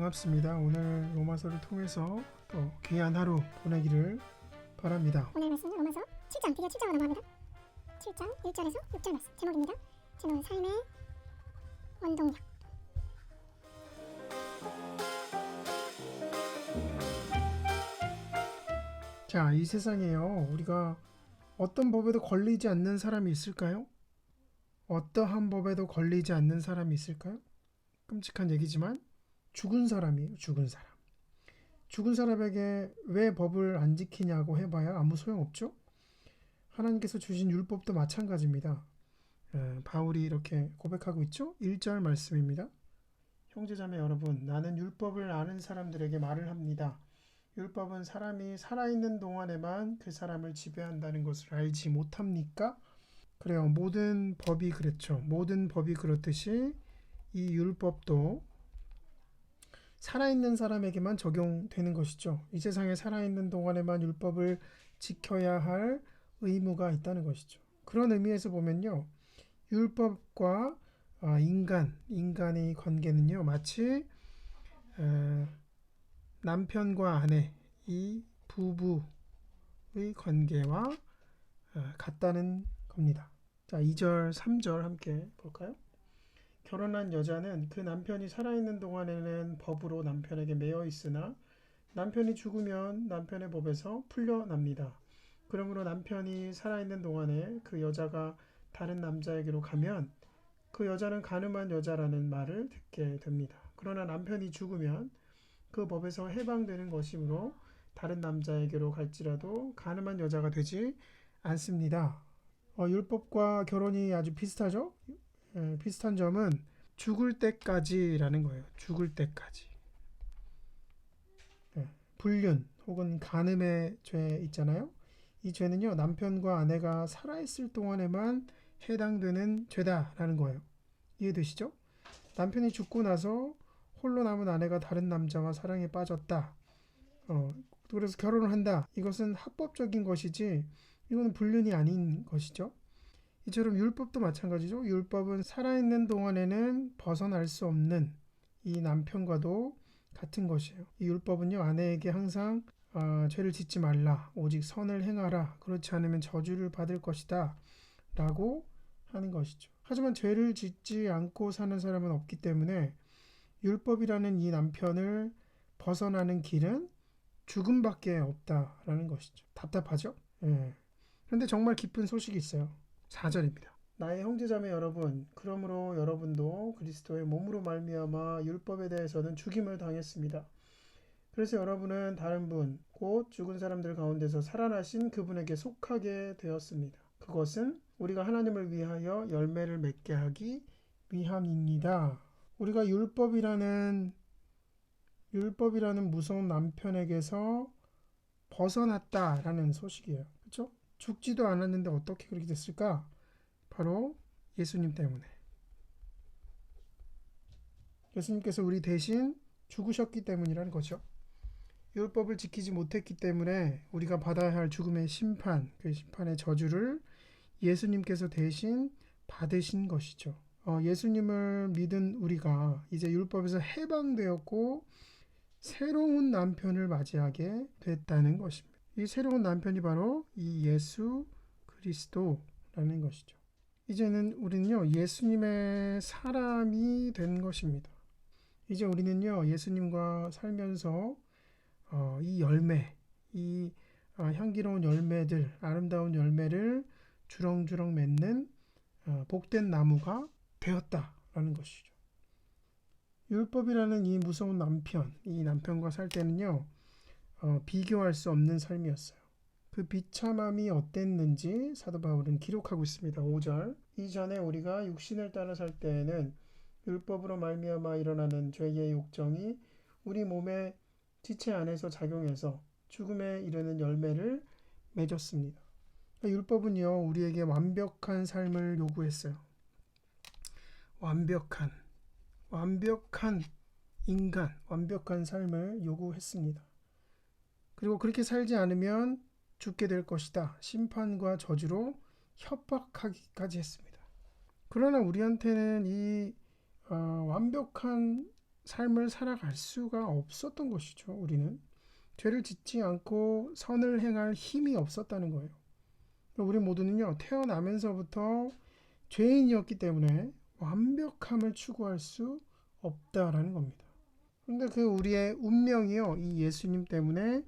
반갑습니다. 오늘 로마서를 통해서 또 귀한 하루 보내기를 바랍니다. 오늘 말씀은 로마서 7장, 드디어 7장으로 넘어갑니다. 7장 1절에서 6절 말씀 제목입니다. 제목은 삶의 원동력. 자, 이 세상에요. 우리가 어떤 법에도 걸리지 않는 사람이 있을까요? 어떠한 법에도 걸리지 않는 사람이 있을까요? 끔찍한 얘기지만 죽은 사람이에요. 죽은 사람. 죽은 사람에게 왜 법을 안 지키냐고 해봐야 아무 소용없죠? 하나님께서 주신 율법도 마찬가지입니다. 바울이 이렇게 고백하고 있죠? 1절 말씀입니다. 형제자매 여러분, 나는 율법을 아는 사람들에게 말을 합니다. 율법은 사람이 살아있는 동안에만 그 사람을 지배한다는 것을 알지 못합니까? 그래요. 모든 법이 그렇죠. 모든 법이 그렇듯이 이 율법도 살아있는 사람에게만 적용되는 것이죠. 이 세상에 살아있는 동안에만 율법을 지켜야 할 의무가 있다는 것이죠. 그런 의미에서 보면요. 율법과 인간의 관계는요. 마치 남편과 아내, 이 부부의 관계와 같다는 겁니다. 자, 2절, 3절 함께 볼까요? 결혼한 여자는 그 남편이 살아있는 동안에는 법으로 남편에게 매여 있으나 남편이 죽으면 남편의 법에서 풀려납니다. 그러므로 남편이 살아있는 동안에 그 여자가 다른 남자에게로 가면 그 여자는 간음한 여자라는 말을 듣게 됩니다. 그러나 남편이 죽으면 그 법에서 해방되는 것이므로 다른 남자에게로 갈지라도 간음한 여자가 되지 않습니다. 율법과 결혼이 아주 비슷하죠? 비슷한 점은 죽을 때까지라는 거예요. 죽을 때까지. 불륜 혹은 간음의 죄 있잖아요. 이 죄는요. 남편과 아내가 살아있을 동안에만 해당되는 죄다라는 거예요. 이해되시죠? 남편이 죽고 나서 홀로 남은 아내가 다른 남자와 사랑에 빠졌다. 그래서 결혼을 한다. 이것은 합법적인 것이지 이건 불륜이 아닌 것이죠. 이처럼 율법도 마찬가지죠. 율법은 살아있는 동안에는 벗어날 수 없는 이 남편과도 같은 것이에요. 이 율법은요. 아내에게 항상 죄를 짓지 말라. 오직 선을 행하라. 그렇지 않으면 저주를 받을 것이다. 라고 하는 것이죠. 하지만 죄를 짓지 않고 사는 사람은 없기 때문에 율법이라는 이 남편을 벗어나는 길은 죽음밖에 없다라는 것이죠. 답답하죠? 예. 그런데 정말 기쁜 소식이 있어요. 4절입니다. 나의 형제자매 여러분, 그러므로 여러분도 그리스도의 몸으로 말미암아 율법에 대해서는 죽임을 당했습니다. 그래서 여러분은 다른 분, 곧 죽은 사람들 가운데서 살아나신 그분에게 속하게 되었습니다. 그것은 우리가 하나님을 위하여 열매를 맺게 하기 위함입니다. 우리가 율법이라는 무서운 남편에게서 벗어났다라는 소식이에요. 그렇죠? 죽지도 않았는데 어떻게 그렇게 됐을까? 바로 예수님 때문에. 예수님께서 우리 대신 죽으셨기 때문이라는 거죠. 율법을 지키지 못했기 때문에 우리가 받아야 할 죽음의 심판, 그 심판의 저주를 예수님께서 대신 받으신 것이죠. 예수님을 믿은 우리가 이제 율법에서 해방되었고 새로운 남편을 맞이하게 됐다는 것입니다. 이 새로운 남편이 바로 이 예수 그리스도라는 것이죠. 이제는 우리는요, 예수님의 사람이 된 것입니다. 이제 우리는요, 예수님과 살면서 이 열매, 이 향기로운 열매들, 아름다운 열매를 주렁주렁 맺는 복된 나무가 되었다라는 것이죠. 율법이라는 이 무서운 남편, 이 남편과 살 때는요, 비교할 수 없는 삶이었어요. 그 비참함이 어땠는지 사도 바울은 기록하고 있습니다. 5절. 이전에 우리가 육신을 따라 살 때에는 율법으로 말미암아 일어나는 죄의 욕정이 우리 몸의 지체 안에서 작용해서 죽음에 이르는 열매를 맺었습니다. 율법은요, 우리에게 완벽한 삶을 요구했어요. 완벽한 인간, 완벽한 삶을 요구했습니다. 그리고 그렇게 살지 않으면 죽게 될 것이다. 심판과 저주로 협박하기까지 했습니다. 그러나 우리한테는 이 완벽한 삶을 살아갈 수가 없었던 것이죠. 우리는 죄를 짓지 않고 선을 행할 힘이 없었다는 거예요. 우리 모두는요, 태어나면서부터 죄인이었기 때문에 완벽함을 추구할 수 없다라는 겁니다. 그런데 그 우리의 운명이요, 이 예수님 때문에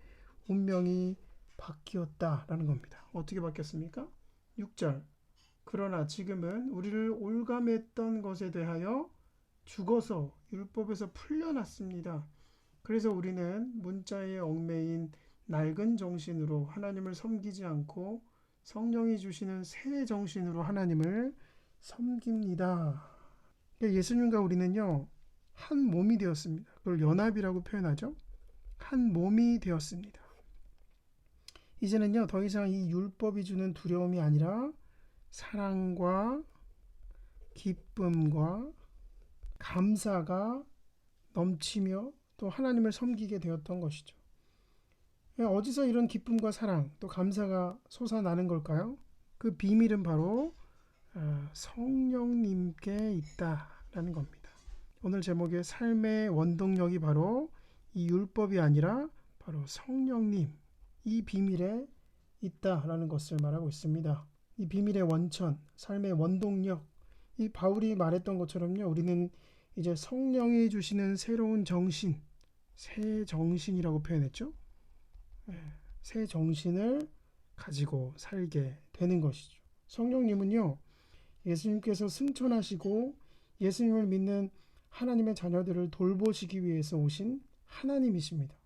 운명이 바뀌었다라는 겁니다. 어떻게 바뀌었습니까? 6절. 그러나 지금은 우리를 올감했던 것에 대하여 죽어서 율법에서 풀려났습니다. 그래서 우리는 문자에 얽매인 낡은 정신으로 하나님을 섬기지 않고 성령이 주시는 새 정신으로 하나님을 섬깁니다. 예수님과 우리는요, 한 몸이 되었습니다. 그걸 연합이라고 표현하죠. 한 몸이 되었습니다. 이제는요, 더 이상 이 율법이 주는 두려움이 아니라 사랑과 기쁨과 감사가 넘치며 또 하나님을 섬기게 되었던 것이죠. 어디서 이런 기쁨과 사랑 또 감사가 솟아나는 걸까요? 그 비밀은 바로 성령님께 있다라는 겁니다. 오늘 제목의 삶의 원동력이 바로 이 율법이 아니라 바로 성령님, 이 비밀에 있다라는 것을 말하고 있습니다. 이 비밀의 원천, 삶의 원동력, 이 바울이 말했던 것처럼요, 우리는 이제 성령이 주시는 새로운 정신, 새 정신이라고 표현했죠. 새 정신을 가지고 살게 되는 것이죠. 성령님은요, 예수님께서 승천하시고 예수님을 믿는 하나님의 자녀들을 돌보시기 위해서 오신 하나님이십니다.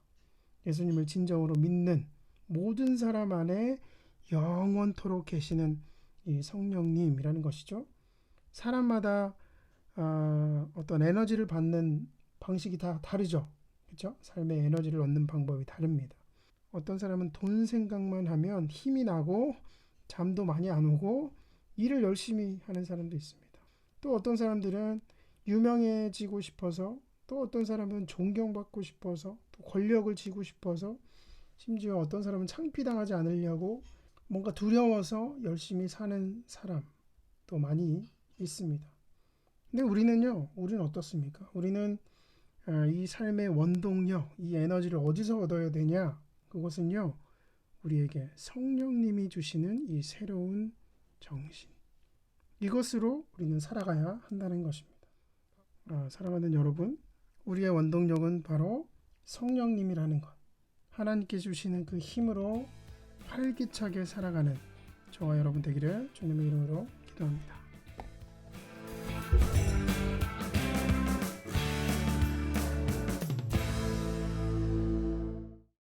예수님을 진정으로 믿는 모든 사람 안에 영원토록 계시는 이 성령님이라는 것이죠. 사람마다 어떤 에너지를 받는 방식이 다 다르죠. 그렇죠? 삶의 에너지를 얻는 방법이 다릅니다. 어떤 사람은 돈 생각만 하면 힘이 나고 잠도 많이 안 오고 일을 열심히 하는 사람도 있습니다. 또 어떤 사람들은 유명해지고 싶어서, 또 어떤 사람은 존경받고 싶어서, 또 권력을 쥐고 싶어서, 심지어 어떤 사람은 창피당하지 않으려고 뭔가 두려워서 열심히 사는 사람도 많이 있습니다. 근데 우리는 어떻습니까? 우리는 이 삶의 원동력, 이 에너지를 어디서 얻어야 되냐? 그것은요, 우리에게 성령님이 주시는 이 새로운 정신, 이것으로 우리는 살아가야 한다는 것입니다. 사랑하는 여러분, 우리의 원동력은 바로 성령님이라는 것, 하나님께 주시는 그 힘으로 활기차게 살아가는 저와 여러분 되기를 주님의 이름으로 기도합니다.